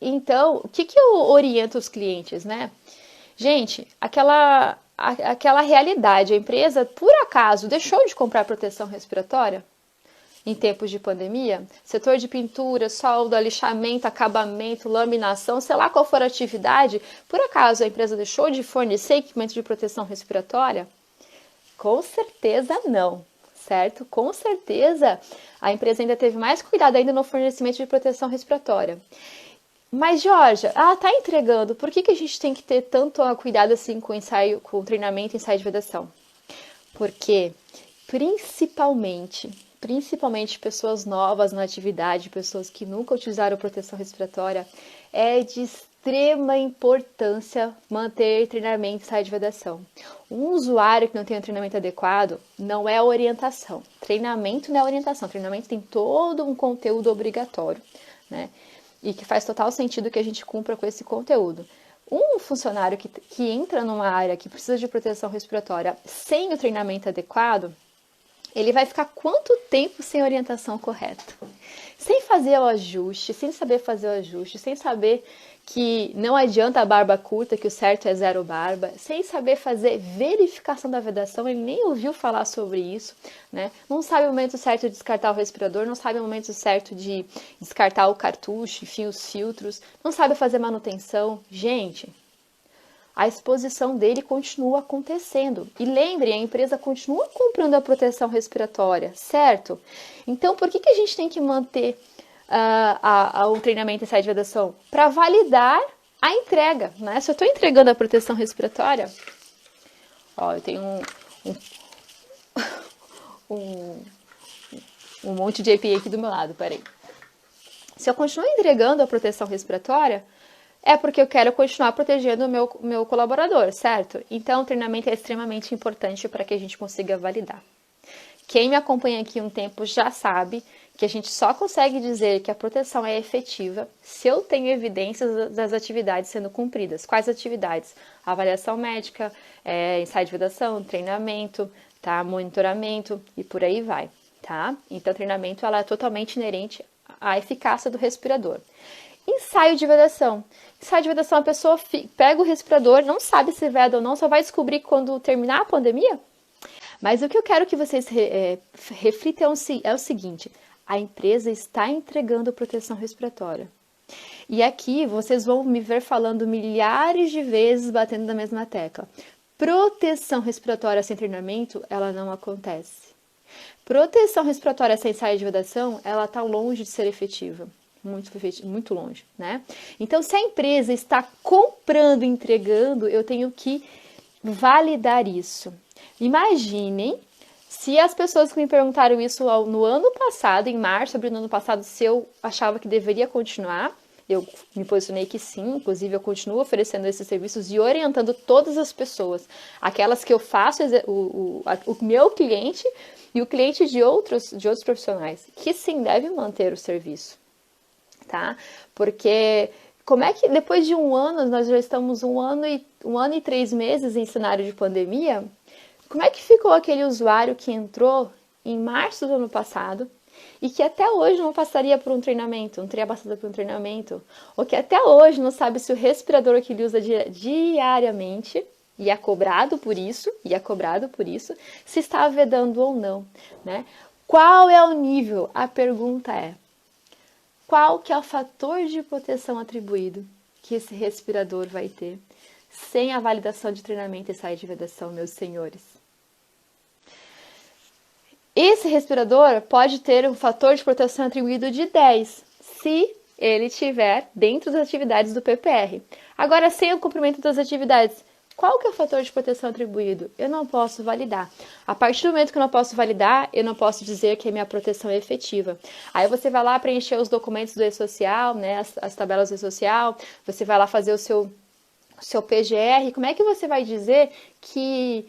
Então, o que eu oriento os clientes, né? Gente, aquela realidade, a empresa, por acaso, deixou de comprar proteção respiratória em tempos de pandemia? Setor de pintura, solda, lixamento, acabamento, laminação, sei lá qual for a atividade, por acaso a empresa deixou de fornecer equipamento de proteção respiratória? Com certeza não, certo? Com certeza a empresa ainda teve mais cuidado ainda no fornecimento de proteção respiratória. Mas, Georgia, ela está entregando. Por que a gente tem que ter tanto cuidado assim com o ensaio, com o treinamento e ensaio de vedação? Porque, principalmente pessoas novas na atividade, pessoas que nunca utilizaram proteção respiratória, é de extrema importância manter treinamento e ensaio de vedação. Um usuário que não tem um treinamento adequado não é orientação. Treinamento não é orientação. Treinamento tem todo um conteúdo obrigatório, né? E que faz total sentido que a gente cumpra com esse conteúdo. Um funcionário que entra numa área que precisa de proteção respiratória sem o treinamento adequado, ele vai ficar quanto tempo sem orientação correta? Sem fazer o ajuste, sem saber fazer o ajuste, sem saber que não adianta a barba curta, que o certo é 0 barba, sem saber fazer verificação da vedação, ele nem ouviu falar sobre isso, né? Não sabe o momento certo de descartar o respirador, não sabe o momento certo de descartar o cartucho, enfim, os filtros, não sabe fazer manutenção. Gente, a exposição dele continua acontecendo. E lembre, a empresa continua comprando a proteção respiratória, certo? Então, por que a gente tem que manter o treinamento e ensaio de vedação? Para validar a entrega, né? Se eu estou entregando a proteção respiratória, ó, eu tenho um monte de EPI aqui do meu lado, peraí. Se eu continuo entregando a proteção respiratória, é porque eu quero continuar protegendo o meu colaborador, certo? Então, o treinamento é extremamente importante para que a gente consiga validar. Quem me acompanha aqui um tempo já sabe que a gente só consegue dizer que a proteção é efetiva se eu tenho evidências das atividades sendo cumpridas. Quais atividades? Avaliação médica, ensaio de vedação, treinamento, tá? Monitoramento e por aí vai, tá? Então, o treinamento ela é totalmente inerente à eficácia do respirador. Ensaio de vedação. Ensaio de vedação, a pessoa pega o respirador, não sabe se veda ou não, só vai descobrir quando terminar a pandemia? Mas o que eu quero que vocês reflitam é o seguinte: a empresa está entregando proteção respiratória. E aqui vocês vão me ver falando milhares de vezes, batendo na mesma tecla. Proteção respiratória sem treinamento, ela não acontece. Proteção respiratória sem ensaio de vedação, ela está longe de ser efetiva. Muito longe, né? Então, se a empresa está comprando e entregando, eu tenho que validar isso. Imaginem se as pessoas que me perguntaram isso no ano passado, em março, abril do ano passado, se eu achava que deveria continuar. Eu me posicionei que sim, inclusive eu continuo oferecendo esses serviços e orientando todas as pessoas, aquelas que eu faço, o meu cliente e o cliente de outros profissionais, que sim, deve manter o serviço. Tá? Porque como é que depois de um ano, nós já estamos um ano e 3 meses em cenário de pandemia, como é que ficou aquele usuário que entrou em março do ano passado e que até hoje não passaria por um treinamento, não teria passado por um treinamento, ou que até hoje não sabe se o respirador que ele usa diariamente, e é cobrado por isso, se está vedando ou não, né? Qual é o nível? A pergunta é: qual que é o fator de proteção atribuído que esse respirador vai ter sem a validação de treinamento e ensaio de vedação, meus senhores? Esse respirador pode ter um fator de proteção atribuído de 10, se ele estiver dentro das atividades do PPR. Agora, sem o cumprimento das atividades, qual que é o fator de proteção atribuído? Eu não posso validar. A partir do momento que eu não posso validar, eu não posso dizer que a minha proteção é efetiva. Aí você vai lá preencher os documentos do E-Social, né, as tabelas do E-Social, você vai lá fazer o seu PGR. Como é que você vai dizer que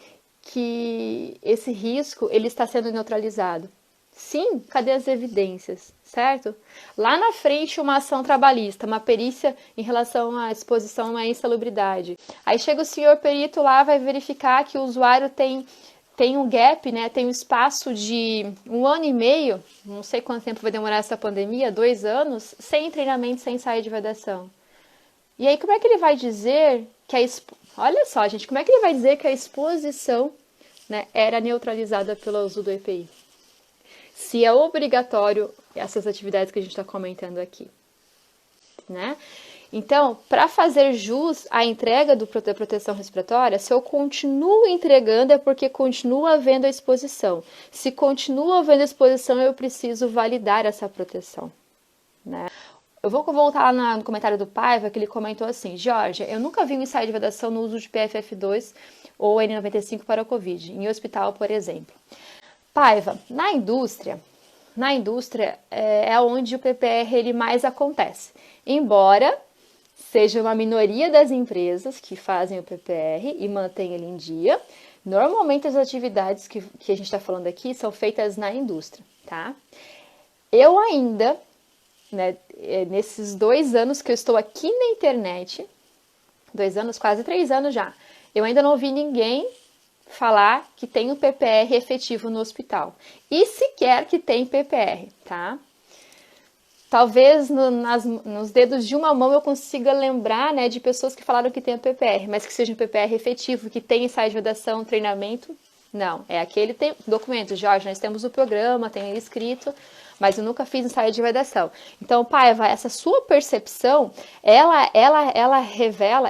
esse risco ele está sendo neutralizado? Sim, cadê as evidências, certo? Lá na frente, uma ação trabalhista, uma perícia em relação à exposição à insalubridade. Aí chega o senhor perito lá, vai verificar que o usuário tem um gap, né? Tem um espaço de 1 ano e meio, não sei quanto tempo vai demorar essa pandemia, 2 anos, sem treinamento, sem ensaio de vedação. E aí, como é que ele vai dizer que olha só, gente, como é que ele vai dizer que a exposição, né, era neutralizada pelo uso do EPI? Se é obrigatório essas atividades que a gente está comentando aqui, né? Então, para fazer jus à entrega da proteção respiratória, se eu continuo entregando é porque continua havendo a exposição. Se continua havendo a exposição, eu preciso validar essa proteção, né? Eu vou voltar lá no comentário do Paiva, que ele comentou assim: Georgia, eu nunca vi um ensaio de vedação no uso de PFF2 ou N95 para a Covid, em hospital, por exemplo. Paiva, na indústria é onde o PPR ele mais acontece. Embora seja uma minoria das empresas que fazem o PPR e mantêm ele em dia, normalmente as atividades que a gente está falando aqui são feitas na indústria, tá? Eu ainda, né, nesses 2 anos que eu estou aqui na internet, 2 anos, quase 3 anos já, eu ainda não ouvi ninguém falar que tem um PPR efetivo no hospital. E sequer que tem PPR, tá? Talvez nos dedos de uma mão eu consiga lembrar, né, de pessoas que falaram que tem o PPR, mas que seja um PPR efetivo, que tem ensaio de vedação, treinamento. Não, é aquele documento. Jorge, nós temos o programa, tem ele escrito, mas eu nunca fiz ensaio de vedação. Então, Paiva, essa sua percepção, ela revela,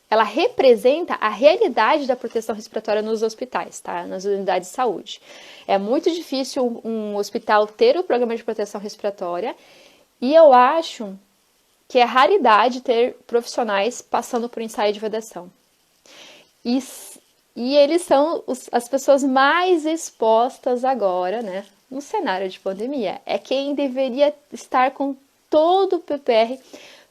ela representa a realidade da proteção respiratória nos hospitais, tá? Nas unidades de saúde. É muito difícil um hospital ter o programa de proteção respiratória e eu acho que é raridade ter profissionais passando por ensaio de vedação. E eles são as pessoas mais expostas agora, né? No cenário de pandemia. É quem deveria estar com todo o PPR,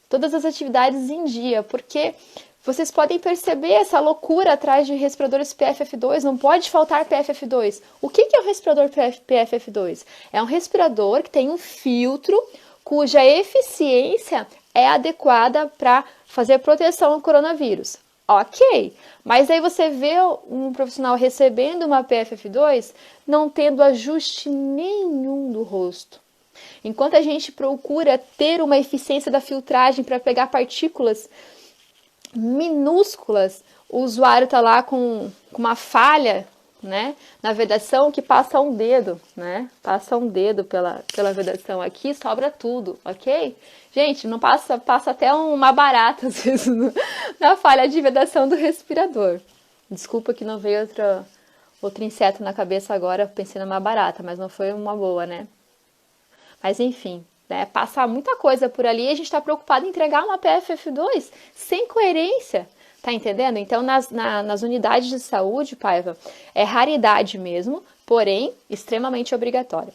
todas as atividades em dia, porque vocês podem perceber essa loucura atrás de respiradores PFF2, não pode faltar PFF2. O que é o respirador PFF2? É um respirador que tem um filtro cuja eficiência é adequada para fazer proteção ao coronavírus. Ok, mas aí você vê um profissional recebendo uma PFF2 não tendo ajuste nenhum do rosto. Enquanto a gente procura ter uma eficiência da filtragem para pegar partículas minúsculas, o usuário está lá com uma falha, né, na vedação que passa um dedo, né? Passa um dedo pela vedação aqui, sobra tudo, ok? Gente, não passa até uma barata às vezes na falha de vedação do respirador. Desculpa que não veio outro inseto na cabeça agora, pensei numa barata, mas não foi uma boa, né? Mas enfim, né, passa muita coisa por ali e a gente está preocupado em entregar uma PFF2 sem coerência, tá entendendo? Então, nas unidades de saúde, Paiva, é raridade mesmo, porém, extremamente obrigatória.